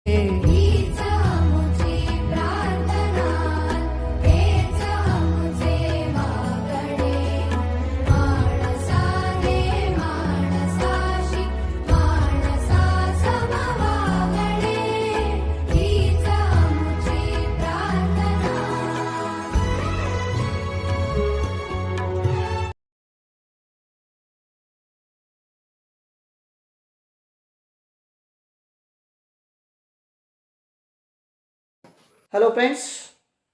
हीच आमुची प्रार्थना, हेच आमुचे मागणे. माणसाने माणसाशी माणसा समवागणे. हीच आमुची प्रार्थना. Hello friends,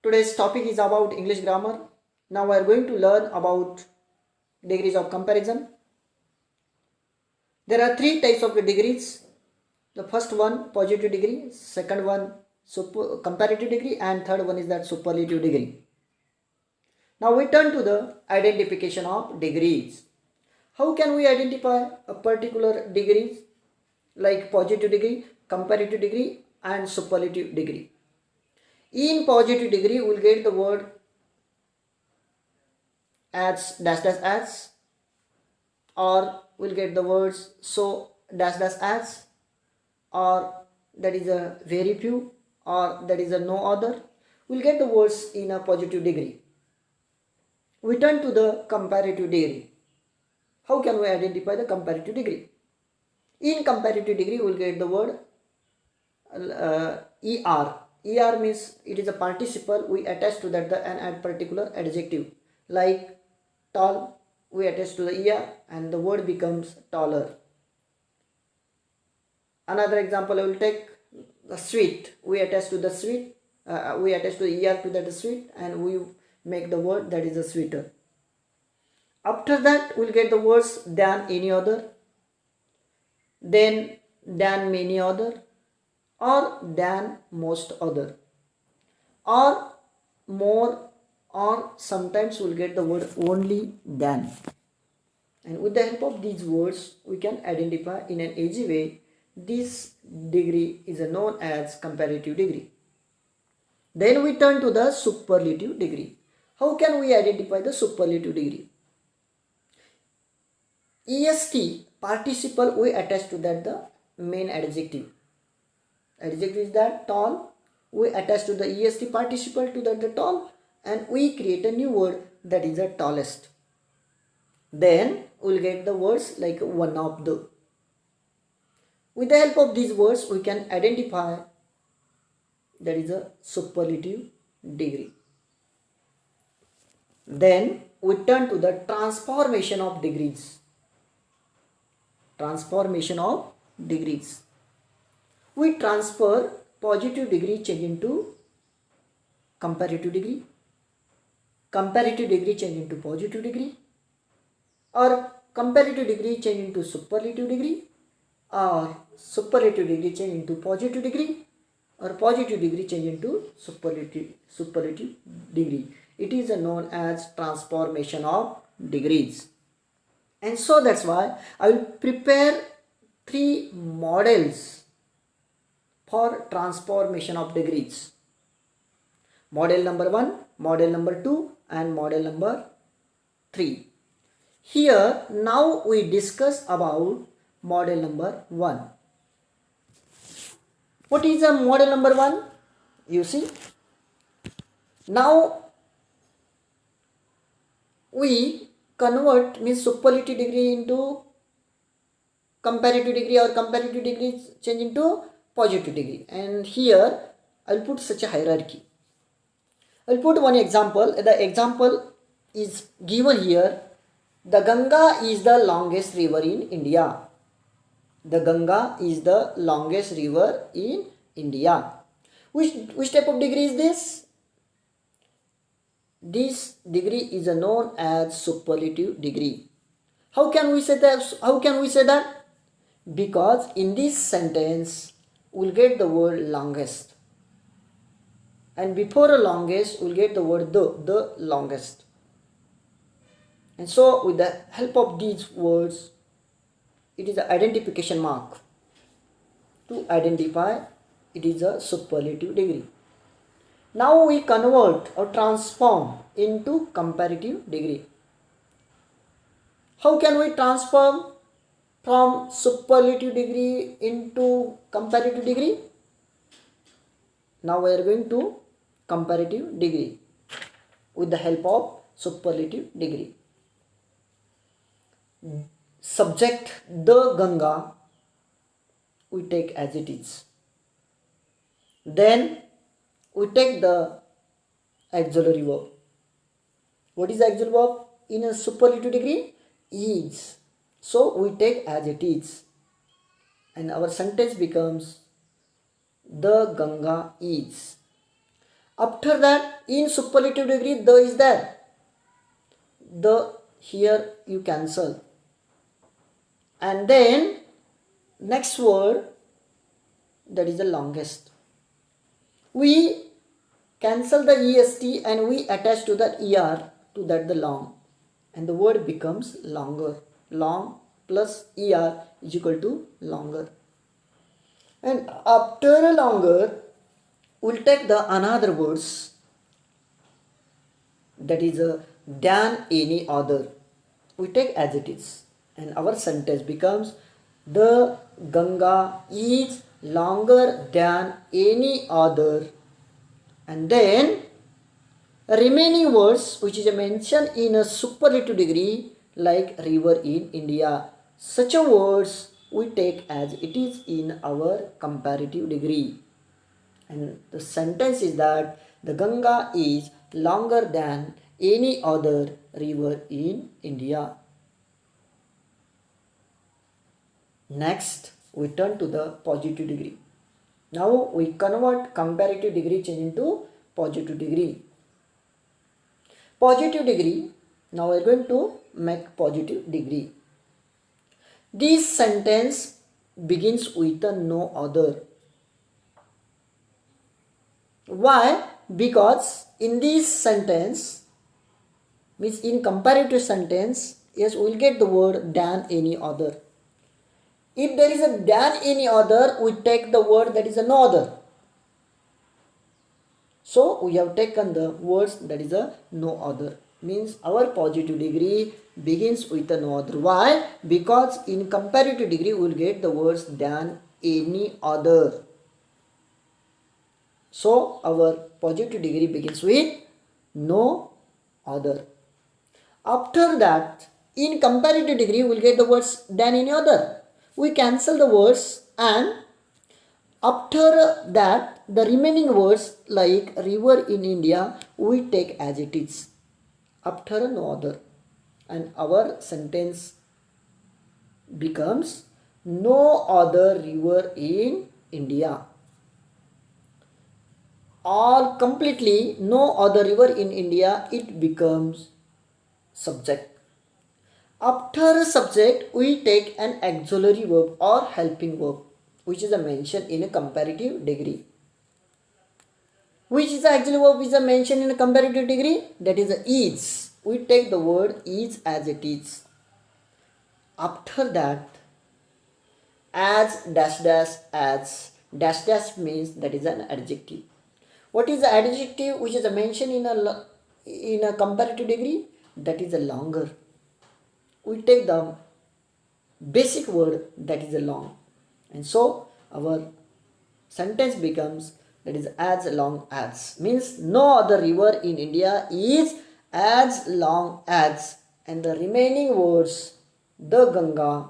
today's topic is about English grammar. Now we are going to learn about degrees of comparison. There are three types of degrees. The first one positive degree, second one comparative degree, and third one is that superlative degree. Now we turn to the identification of degrees. How can we identify a particular degrees like positive degree, comparative degree and superlative degree? In positive degree, we will get the word as dash dash as, or we'll get the words so dash dash as, or that is a very few, or that is a no other. We'll get the words in a positive degree. We turn to the comparative degree. How can we identify the comparative degree? In comparative degree, we'll get the word er. Er means it is a participle, we attach to that an particular adjective. Like tall, we attach to the er and the word becomes taller. Another example I will take, the sweet, we attach to the sweet, we attach to the er to that sweet and we make the word that is a sweeter. After that we'll get the words than any other, then than many other, or than most other, or more, or sometimes we'll get the word only than. And with the help of these words we can identify in an easy way this degree is known as comparative degree. Then we turn to the superlative degree. How can we identify the superlative degree? est participle we attach to that the main adjective. Adjective is that tall, we attach to the est participle to that the tall and we create a new word that is the tallest. Then we'll get the words like one of the. With the help of these words we can identify that is a superlative degree. Then we turn to the transformation of degrees. Transformation of degrees. We transfer positive degree change into comparative degree, comparative degree change into positive degree, or comparative degree change into superlative degree, or superlative degree change into positive degree, or positive degree change into superlative degree. It is known as transformation of degrees. And so that's why I will prepare three models for transformation of degrees. Model number 1, model number 2 and model number 3. Here now we discuss about model number 1. What is a model number 1? You see, now we convert means superlative degree into comparative degree or comparative degree change into positive degree, and here I'll put such a hierarchy. I'll put one example. The example is given here. The Ganga is the longest river in India. The Ganga is the longest river in India. Which type of degree is this? This degree is known as superlative degree. How can we say that? How can we say that? Because in this sentence we'll get the word longest, and before a longest we'll get the word the longest. And so with the help of these words, it is an identification mark to identify it is a superlative degree. Now we convert or transform into comparative degree. How can we transform from superlative degree into comparative degree? Now we are going to comparative degree with the help of superlative degree. Subject the Ganga we take as it is. Then we take the auxiliary verb. What is the auxiliary verb in a superlative degree? Is. So we take as it is. And our sentence becomes the Ganga is. After that, in superlative degree, the is there. The here you cancel. And then next word, that is the longest. We cancel the est and we attach to that er, to that the long, and the word becomes longer. Long plus er is equal to longer. And after longer, we'll take the another words, that is than any other. We take as it is, and our sentence becomes the Ganga is longer than any other. And then remaining words which is mentioned in a superlative degree, like river in India, such a words we take as it is in our comparative degree. And the sentence is that the Ganga is longer than any other river in India. Next, we turn to the positive degree. Now we convert comparative degree change into positive degree. Positive degree, now we are going to make positive degree. This sentence begins with a no other. Why? Because in this sentence, means in comparative sentence, yes, we will get the word than any other. If there is a than any other, we take the word that is a no other. So we have taken the words that is a no other. Means our positive degree begins with a no other. Why? Because in comparative degree we will get the words than any other. So our positive degree begins with no other. After that, in comparative degree we will get the words than any other. We cancel the words, and after that the remaining words like river in India we take as it is after no other, and our sentence becomes no other river in India. All completely no other river in India, it becomes subject. After subject, we take an auxiliary verb or helping verb, which is mentioned in a comparative degree. Which is the auxiliary verb which is mentioned in a comparative degree? That is is. We take the word is as it is. After that, as dash dash as dash dash means that is an adjective. What is the adjective which is mentioned in a comparative degree? That is a longer. We take the basic word that is a long, and so our sentence becomes that is as long as, means no other river in India is as long as, and the remaining words the Ganga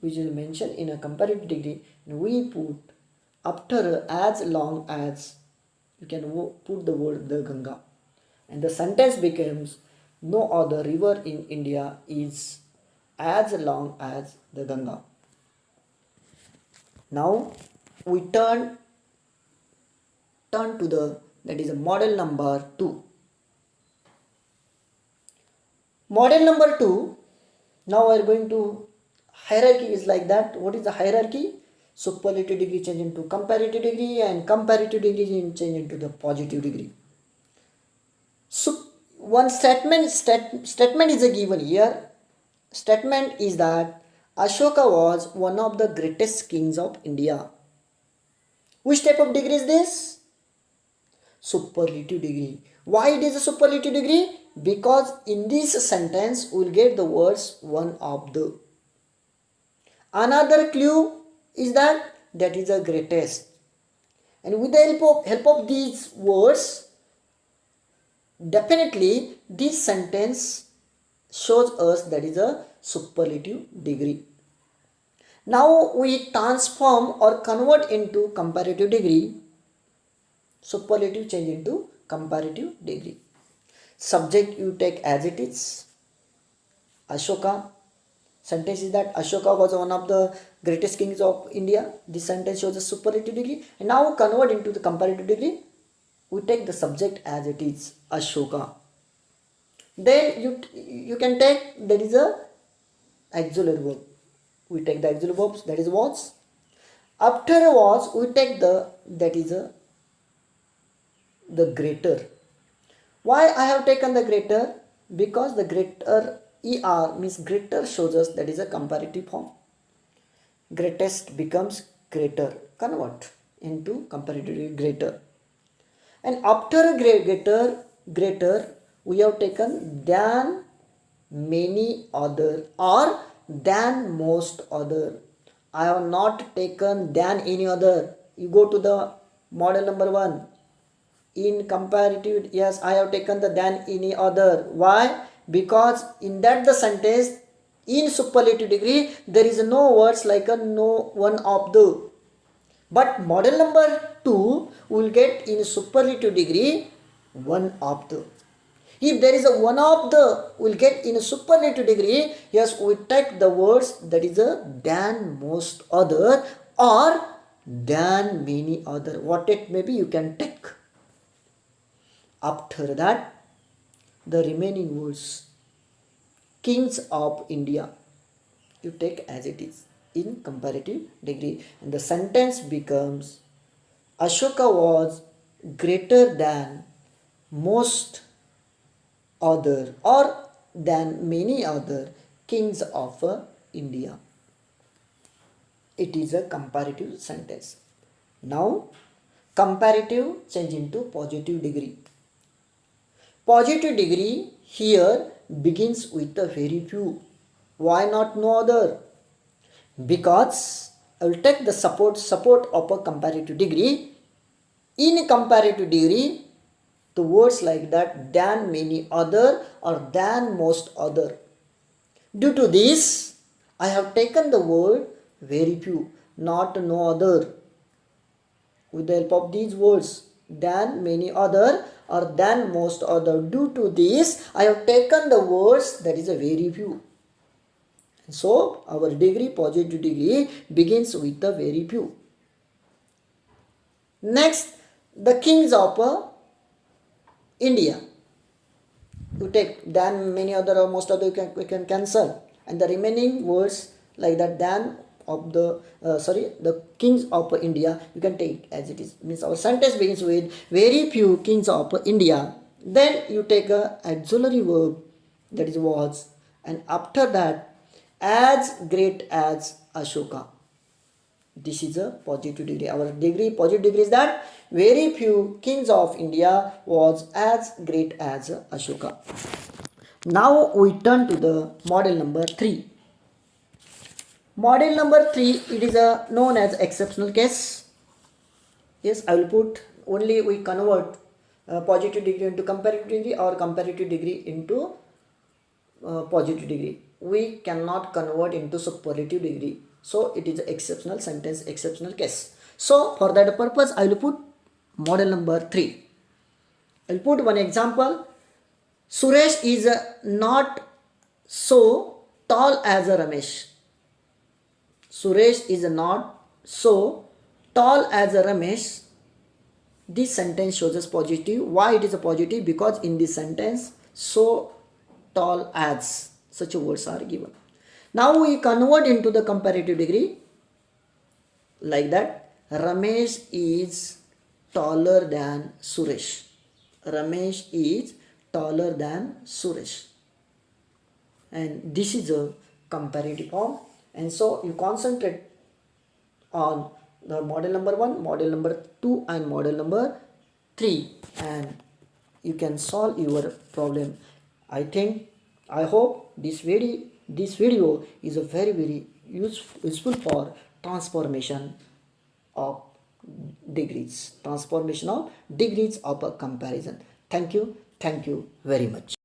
which is mentioned in a comparative degree, and we put after as long as, you can put the word the Ganga, and the sentence becomes no other river in India is as long as the Ganga. Now we turn to the, that is a model number 2. Model number 2, now we are going to, hierarchy is like that. What is the hierarchy? Superlative degree change into comparative degree, and comparative degree change into the positive degree. So one statement is given here. Statement is that Ashoka was one of the greatest kings of India. Which type of degree is this? Superlative degree. Why it is a superlative degree? Because in this sentence we will get the words one of the. Another clue is that is the greatest. And with the help of these words, definitely this sentence shows us that is a superlative degree. Now we transform or convert into comparative degree. Superlative change into comparative degree. Subject you take as it is. Ashoka. Sentence is that Ashoka was one of the greatest kings of India. This sentence shows a superlative degree. And now convert into the comparative degree. We take the subject as it is, Ashoka. Then you can take, there is a auxiliary verb. We take the auxiliary verbs, that is was. After was, we take the, that is the greater. Why I have taken the greater? Because the greater ER means greater shows us that is a comparative form. Greatest becomes greater. Convert into comparative greater. And after greater, we have taken than many other or than most other. I have not taken than any other. You go to the model number 1. In comparative, yes, I have taken the than any other. Why? Because in that the sentence, in superlative degree, there is no words like a no one of the. But model number 2 will get in superlative degree one of the. If there is a one of the, will get in a superlative degree, yes, we take the words that is a than most other or than many other. What it may be, you can take. After that, the remaining words, kings of India, you take as it is in comparative degree. And the sentence becomes, Ashoka was greater than most other or than many other kings of India. It is a comparative sentence. Now, comparative change into positive degree. Positive degree here begins with a very few. Why not no other? Because I will take the support of a comparative degree. In comparative degree, the words like that than many other or than most other. Due to this, I have taken the word very few, not no other. With the help of these words, than many other or than most other. Due to this, I have taken the words that is a very few. So, our degree, positive degree, begins with a very few. Next, the kings of India. You take than many other or most other, we can cancel. And the remaining words like that than of the, the kings of India, you can take as it is. Means our sentence begins with very few kings of India. Then you take a auxiliary verb, that is was. And after that, as great as Ashoka. This is a positive degree. Our degree, positive degree is that very few kings of India was as great as Ashoka. Now we turn to the model number 3. Model number 3, it is known as exceptional case. Yes, I will put only we convert positive degree into comparative degree or comparative degree into positive degree. We cannot convert into superlative degree. So it is an exceptional sentence, exceptional case. So for that purpose, I will put model number 3. I will put one example. Suresh is not so tall as Ramesh. Suresh is not so tall as Ramesh. This sentence shows us positive. Why it is a positive? Because in this sentence, so tall as such words are given. Now we convert into the comparative degree like that. Ramesh is taller than Suresh. Ramesh is taller than Suresh. And this is a comparative form. And so you concentrate on the model number 1, model number 2 and model number 3 and you can solve your problem. I hope this video is a very useful for transformation of degrees, transformation of degrees of a comparison. Thank you very much.